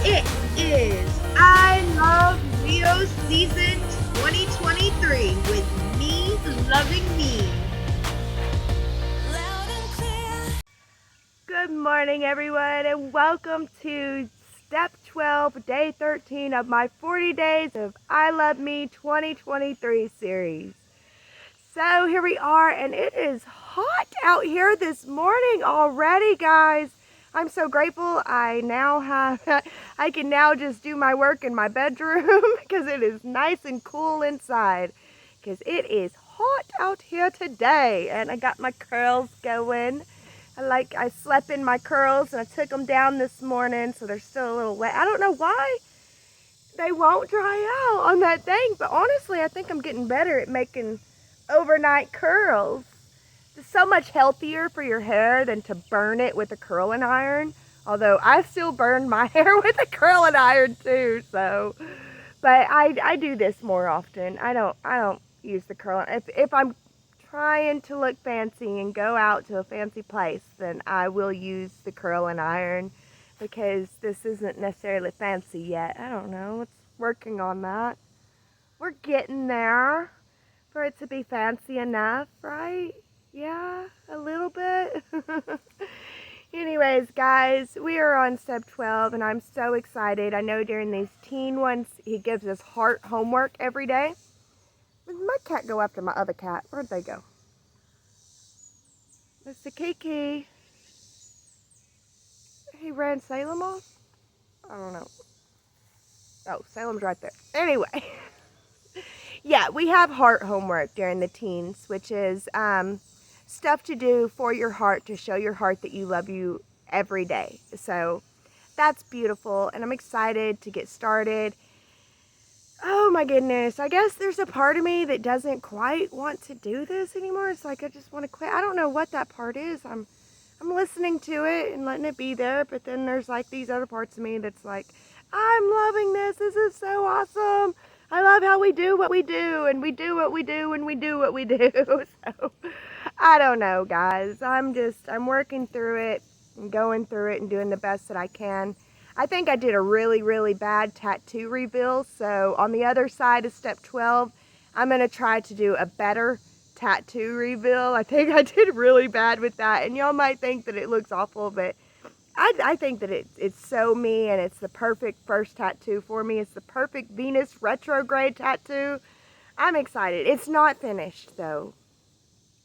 It is I Love Leo Season 2023 with me loving me. Good morning, everyone, and welcome to Step 12, Day 13 of my 40 Days of I Love Me 2023 series. So here we are, and it is hot out here this morning already, guys. I'm so grateful I can now just do my work in my bedroom because it is nice and cool inside because it is hot out here today. And I got my curls going. I slept in my curls and I took them down this morning, so they're still a little wet. I don't know why they won't dry out on that thing, but honestly, I think I'm getting better at making overnight curls. It's so much healthier for your hair than to burn it with a curling iron. Although I still burn my hair with a curling iron too, so. But I do this more often. I don't use the curling. If I'm trying to look fancy and go out to a fancy place, then I will use the curling iron because this isn't necessarily fancy yet. I don't know. It's working on that. We're getting there for it to be fancy enough, right? Yeah, a little bit. Anyways, guys, we are on step 12, and I'm so excited. I know during these teen ones, he gives us heart homework every day. Did my cat go after my other cat? Where'd they go? Mr. Kiki. He ran Salem off? I don't know. Oh, Salem's right there. Anyway. Yeah, we have heart homework during the teens, which is stuff to do for your heart to show your heart that you love you every day. So that's beautiful, and I'm excited to get started. Oh my goodness, I guess there's a part of me that doesn't quite want to do this anymore. It's like I just want to quit. I don't know what that part is. I'm listening to it and letting it be there, but then there's like these other parts of me that's like, I'm loving this. This is so awesome. I love how we do what we do, and we do what we do, and we do what we do. So, I don't know, guys. I'm working through it and going through it and doing the best that I can. I think I did a really, really bad tattoo reveal. So, on the other side of step 12, I'm going to try to do a better tattoo reveal. I think I did really bad with that, and y'all might think that it looks awful, but I think that it's so me, and it's the perfect first tattoo for me. It's the perfect Venus retrograde tattoo. I'm excited. It's not finished, though.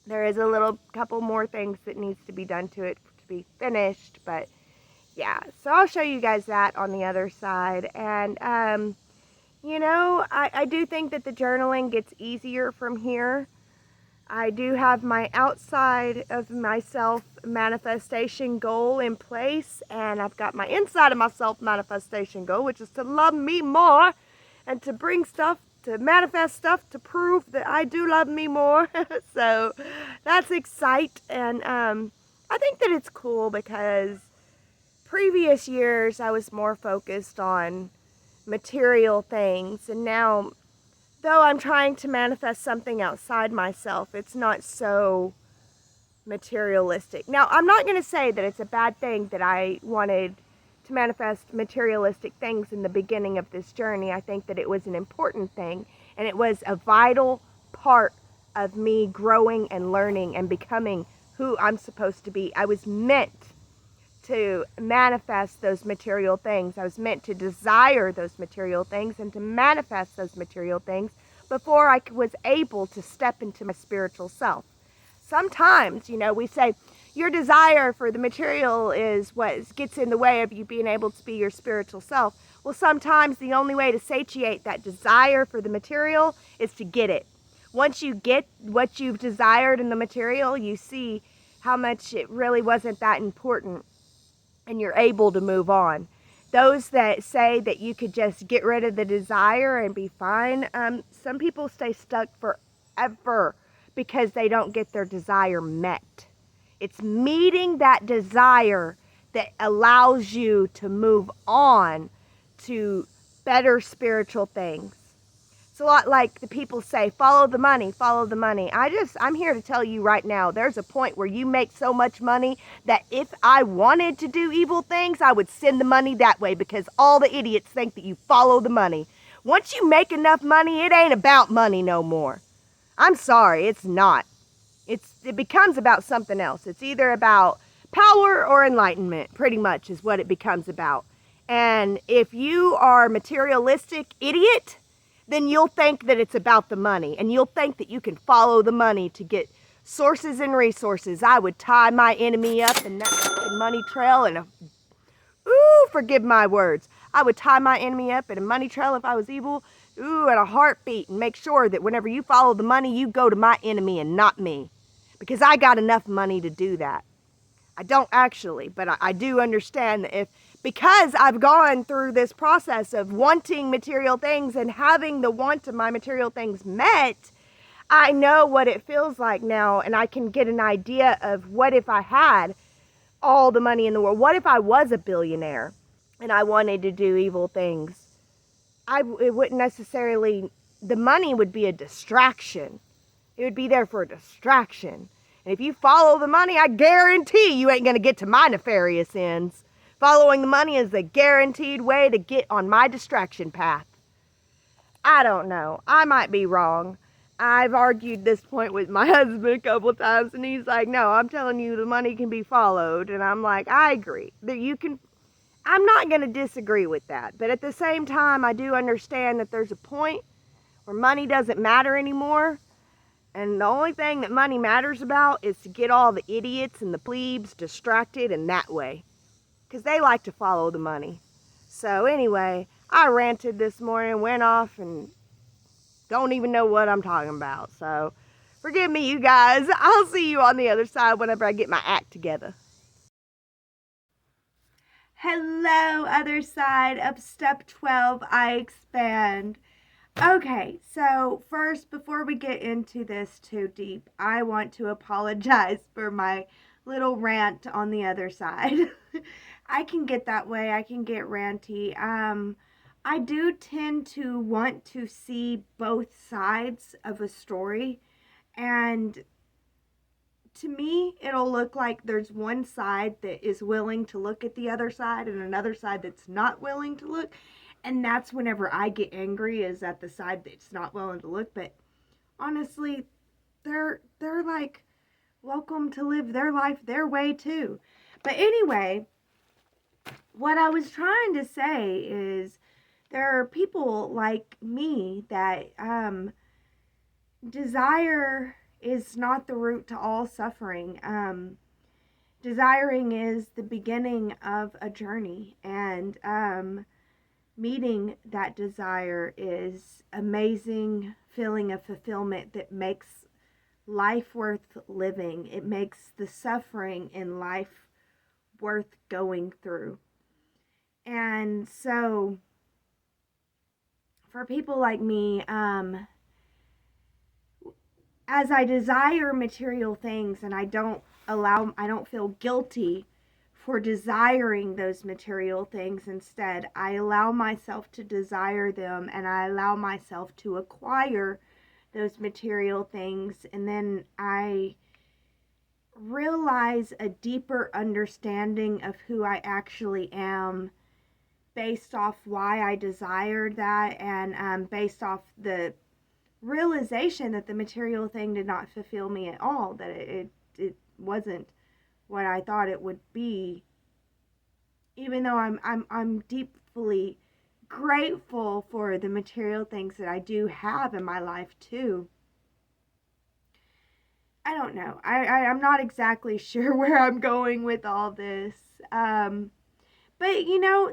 There is a couple more things that needs to be done to it to be finished, but yeah. So I'll show you guys that on the other side. And, I do think that the journaling gets easier from here. I do have my outside of myself manifestation goal in place, and I've got my inside of myself manifestation goal, which is to love me more and to bring stuff, to manifest stuff to prove that I do love me more. So that's exciting, and I think that it's cool because previous years I was more focused on material things, and now, though I'm trying to manifest something outside myself, it's not so materialistic. Now, I'm not going to say that it's a bad thing that I wanted to manifest materialistic things in the beginning of this journey. I think that it was an important thing, and it was a vital part of me growing and learning and becoming who I'm supposed to be. I was meant to manifest those material things. I was meant to desire those material things and to manifest those material things before I was able to step into my spiritual self. Sometimes, we say your desire for the material is what gets in the way of you being able to be your spiritual self. Well, sometimes the only way to satiate that desire for the material is to get it. Once you get what you've desired in the material, you see how much it really wasn't that important, and you're able to move on. Those that say that you could just get rid of the desire and be fine, some people stay stuck forever because they don't get their desire met. It's meeting that desire that allows you to move on to better spiritual things. It's a lot like the people say, follow the money, follow the money. I'm here to tell you right now, there's a point where you make so much money that if I wanted to do evil things, I would send the money that way, because all the idiots think that you follow the money. Once you make enough money, it ain't about money no more. I'm sorry, it's not. It becomes about something else. It's either about power or enlightenment, pretty much is what it becomes about. And if you are a materialistic idiot, then you'll think that it's about the money, and you'll think that you can follow the money to get sources and resources. I would tie my enemy up in that fucking money trail and forgive my words. I would tie my enemy up in a money trail if I was evil, in a heartbeat, and make sure that whenever you follow the money, you go to my enemy and not me. Because I got enough money to do that. I don't actually, but I do understand that because I've gone through this process of wanting material things and having the want of my material things met, I know what it feels like now, and I can get an idea of what if I had all the money in the world. What if I was a billionaire and I wanted to do evil things? It wouldn't necessarily, the money would be a distraction. It would be there for a distraction. And if you follow the money, I guarantee you ain't going to get to my nefarious ends. Following the money is the guaranteed way to get on my distraction path. I don't know. I might be wrong. I've argued this point with my husband a couple times, and he's like, no, I'm telling you the money can be followed. And I'm like, I agree. That you can. I'm not going to disagree with that. But at the same time, I do understand that there's a point where money doesn't matter anymore. And the only thing that money matters about is to get all the idiots and the plebes distracted in that way. Because they like to follow the money. So anyway, I ranted this morning, went off, and don't even know what I'm talking about. So forgive me, you guys. I'll see you on the other side whenever I get my act together. Hello, other side of step 12, I expand. Okay, so first, before we get into this too deep, I want to apologize for my little rant on the other side. I can get that way. I can get ranty. I do tend to want to see both sides of a story, and to me, it'll look like there's one side that is willing to look at the other side and another side that's not willing to look. And that's whenever I get angry, is at the side that's not willing to look. But honestly, they're like welcome to live their life their way too. But anyway, what I was trying to say is there are people like me that desire is not the root to all suffering. Desiring is the beginning of a journey, and meeting that desire is amazing feeling of fulfillment that makes life worth living. It makes the suffering in life worth going through. And so for people like me, as I desire material things, and I don't feel guilty for desiring those material things. Instead, I allow myself to desire them, and I allow myself to acquire those material things, and then I realize a deeper understanding of who I actually am based off why I desired that, and based off the realization that the material thing did not fulfill me at all, that it wasn't what I thought it would be, even though I'm deeply grateful for the material things that I do have in my life too. I don't know. I'm not exactly sure where I'm going with all this. But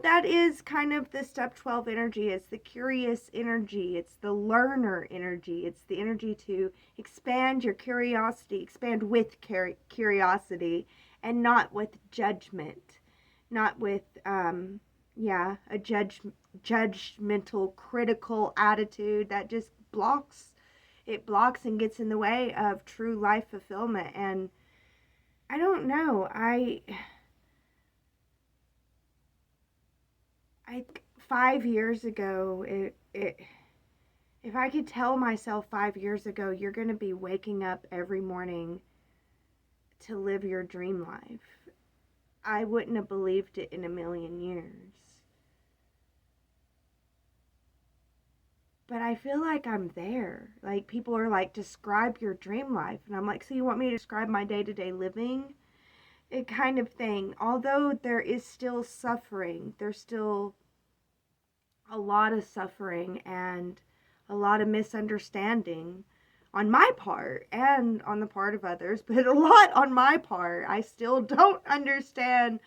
that is kind of the step 12 energy. It's the curious energy. It's the learner energy. It's the energy to expand your curiosity, expand with curiosity, and not with judgment. Not with, a judgmental, critical attitude that just blocks. It blocks and gets in the way of true life fulfillment. And I don't know. I 5 years ago, it if I could tell myself 5 years ago, you're going to be waking up every morning to live your dream life, I wouldn't have believed it in a million years. But I feel like I'm there. Like, people are like, describe your dream life. And I'm like, so you want me to describe my day-to-day living? It kind of thing. Although there is still suffering, there's still a lot of suffering and a lot of misunderstanding on my part and on the part of others, but a lot on my part. I still don't understand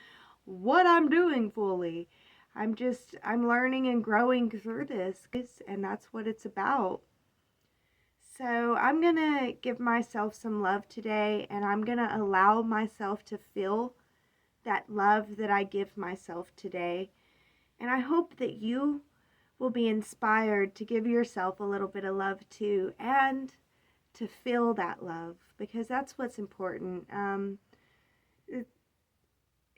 what I'm doing fully. I'm learning and growing through this, and that's what it's about. So I'm going to give myself some love today, and I'm going to allow myself to feel that love that I give myself today. And I hope that you will be inspired to give yourself a little bit of love too, and to feel that love, because that's what's important.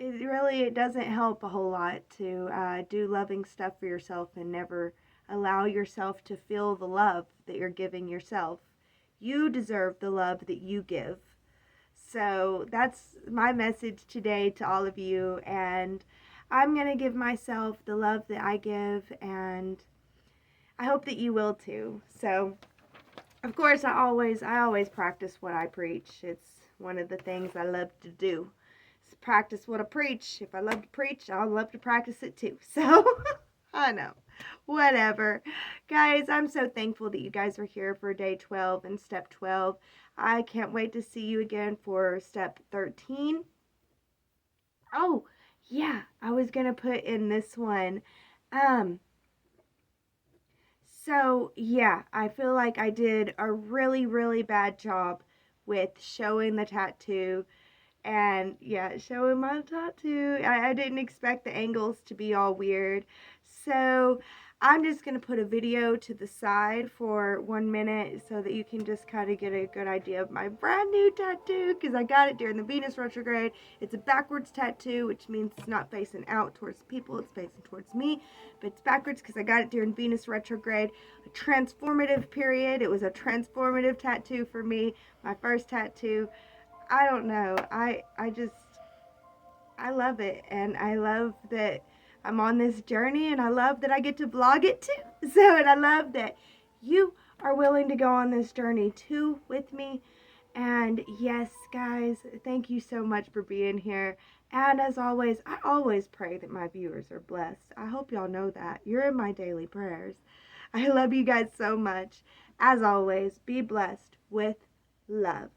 It doesn't help a whole lot to do loving stuff for yourself and never allow yourself to feel the love that you're giving yourself. You deserve the love that you give. So that's my message today to all of you, and I'm going to give myself the love that I give, and I hope that you will too. So, of course, I always practice what I preach. It's one of the things I love to do. Is practice what I preach. If I love to preach, I'll love to practice it too. So, I know. Whatever. Guys, I'm so thankful that you guys are here for day 12 and step 12. I can't wait to see you again for step 13. Oh, yeah, I was going to put in this one. So, yeah, I feel like I did a really, really bad job with showing the tattoo. And yeah, showing my tattoo. I didn't expect the angles to be all weird. So I'm just going to put a video to the side for 1 minute so that you can just kind of get a good idea of my brand new tattoo, because I got it during the Venus retrograde. It's a backwards tattoo, which means it's not facing out towards people, it's facing towards me. But it's backwards because I got it during Venus retrograde. A transformative period. It was a transformative tattoo for me. My first tattoo. I don't know. I love it, and I love that I'm on this journey, and I love that I get to vlog it too. So, and I love that you are willing to go on this journey too with me. And yes, guys, thank you so much for being here. And as always, I always pray that my viewers are blessed. I hope y'all know that. You're in my daily prayers. I love you guys so much. As always, be blessed with love.